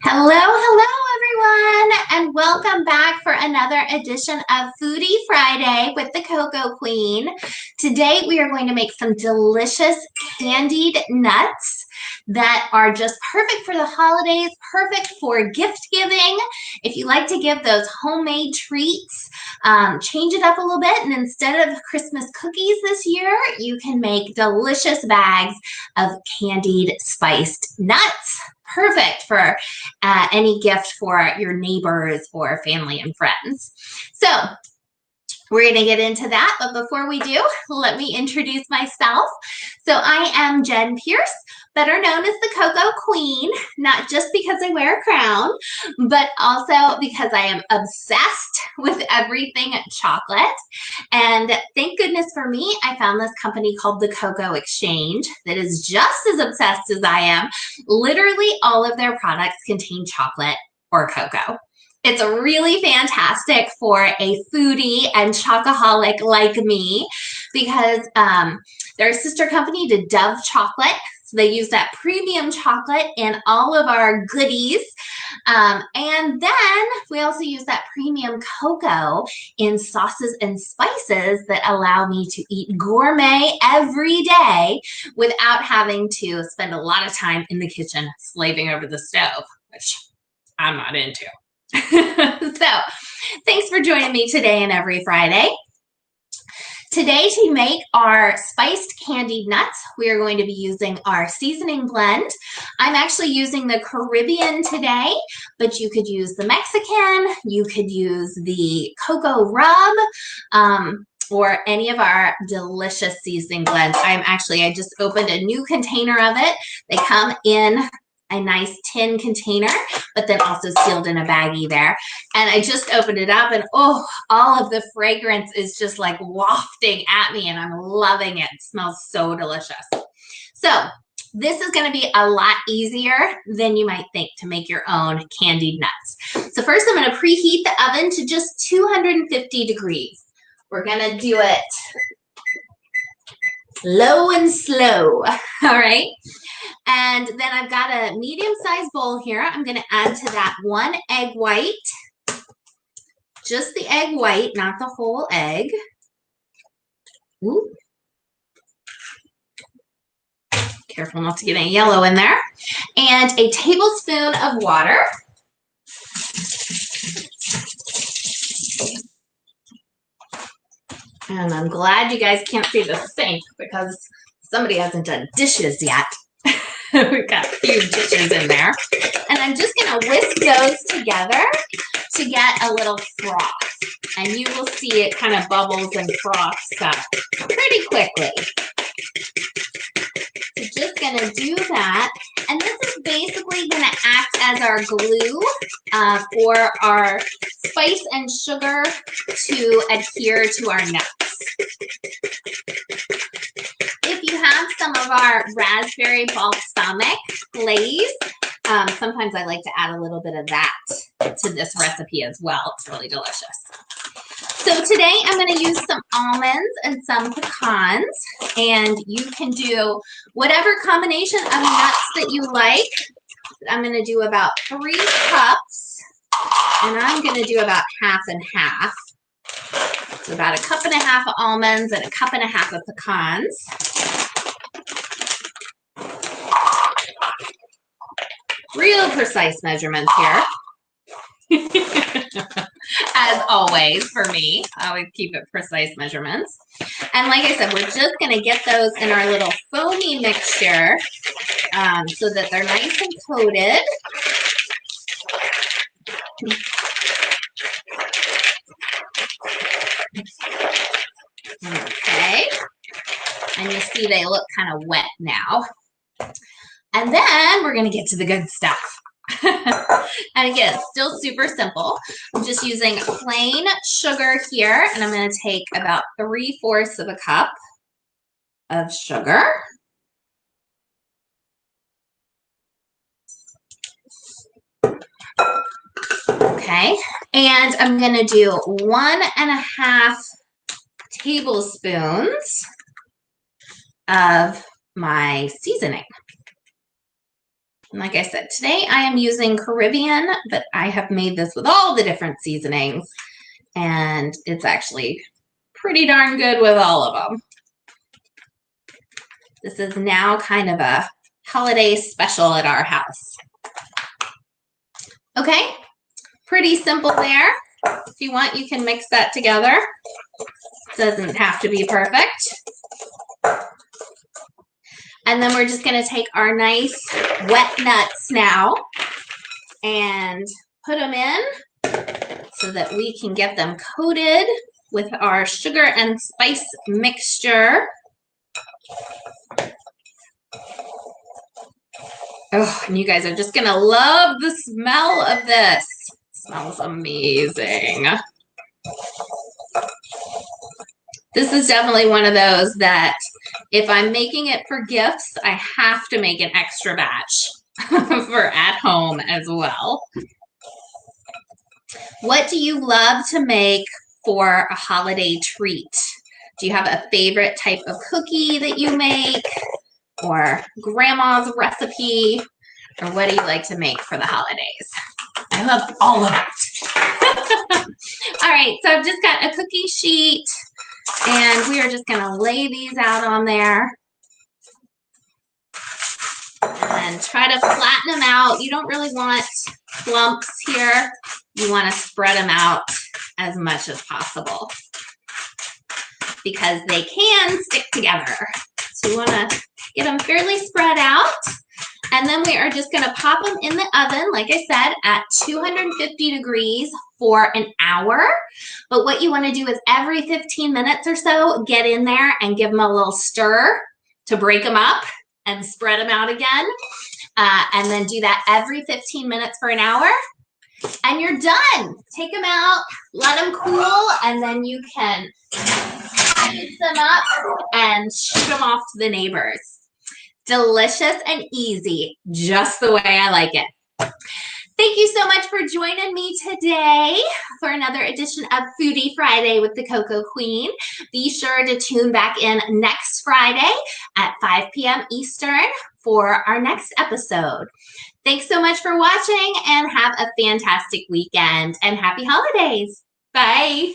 Hello, everyone, and welcome back for another edition of Foodie Friday with the Cocoa Queen. Today, we are going to make some delicious candied nuts that are just perfect for the holidays, perfect for gift giving. If you like to give those homemade treats, change it up a little bit, and instead of Christmas cookies this year, you can make delicious bags of candied spiced nuts. Perfect for any gift for your neighbors or family and friends. So we're going to get into that, but before we do, let me introduce myself. So I am Jen Pierce, better known as the Cocoa Queen, not just because I wear a crown, but also because I am obsessed with everything chocolate. And thank goodness for me, I found this company called the Cocoa Exchange that is just as obsessed as I am. Literally all of their products contain chocolate or cocoa. It's really fantastic for a foodie and chocoholic like me because they're a sister company to Dove Chocolate. So they use that premium chocolate in all of our goodies. And then we also use that premium cocoa in sauces and spices that allow me to eat gourmet every day without having to spend a lot of time in the kitchen slaving over the stove, which I'm not into. So thanks for joining me today and every Friday. Today, to make our spiced candied nuts, we are going to be using our seasoning blend. I'm actually using the Caribbean today, but you could use the Mexican, you could use the cocoa rub, or any of our delicious seasoning blends. I just opened a new container of it. They come in a nice tin container, but then also sealed in a baggie there. And I just opened it up and oh, all of the fragrance is just like wafting at me and I'm loving it. It smells so delicious. So this is gonna be a lot easier than you might think to make your own candied nuts. So first I'm gonna preheat the oven to just 250 degrees. We're gonna do it low and slow, all right? And then I've got a medium-sized bowl here. I'm going to add to that 1 egg white, just the egg white, not the whole egg. Ooh. Careful not to get any yellow in there. And a tablespoon of water. And I'm glad you guys can't see the sink because somebody hasn't done dishes yet. We've got a few dishes in there. And I'm just going to whisk those together to get a little froth. And you will see it kind of bubbles and froths up pretty quickly. So just going to do that. And this is basically going to act as our glue for our spice and sugar to adhere to our nuts. If you have some of our raspberry balsamic glaze, sometimes I like to add a little bit of that to this recipe as well. It's really delicious. So today I'm going to use some almonds and some pecans, and you can do whatever combination of nuts that you like. I'm going to do about 3 cups, and I'm going to do about half and half. So about 1.5 cups of almonds and 1.5 cups of pecans. Real precise measurements here. As always for me, I always keep it precise measurements. And like I said, we're just going to get those in our little foamy mixture so that they're nice and coated. Okay. And you see they look kind of wet now. And then we're going to get to the good stuff. And again, still super simple. I'm just using plain sugar here, and I'm going to take about 3/4 of a cup of sugar. Okay, and I'm going to do 1.5 tablespoons of my seasoning. And like I said, today I am using Caribbean, but I have made this with all the different seasonings, and it's actually pretty darn good with all of them. This is now kind of a holiday special at our house. Okay, pretty simple there. If you want, you can mix that together. Doesn't have to be perfect. And then we're just gonna take our nice wet nuts now and put them in so that we can get them coated with our sugar and spice mixture. Oh, and you guys are just gonna love the smell of this. It smells amazing. This is definitely one of those that if I'm making it for gifts, I have to make an extra batch for at home as well. What do you love to make for a holiday treat? Do you have a favorite type of cookie that you make, or grandma's recipe, or what do you like to make for the holidays? I love all of it. All right, so I've just got a cookie sheet, and we are just gonna lay these out on there and try to flatten them out. You don't really want clumps here. You want to spread them out as much as possible because they can stick together. So you want to get them fairly spread out. And then we are just going to pop them in the oven, like I said, at 250 degrees for an hour. But what you want to do is every 15 minutes or so, get in there and give them a little stir to break them up and spread them out again. And then do that every 15 minutes for an hour. And you're done. Take them out, let them cool, and then you can use them up and shoot them off to the neighbors. Delicious and easy, just the way I like it. Thank you so much for joining me today for another edition of Foodie Friday with the Cocoa Queen. Be sure to tune back in next Friday at 5 p.m. Eastern for our next episode. Thanks so much for watching, and have a fantastic weekend and happy holidays. Bye.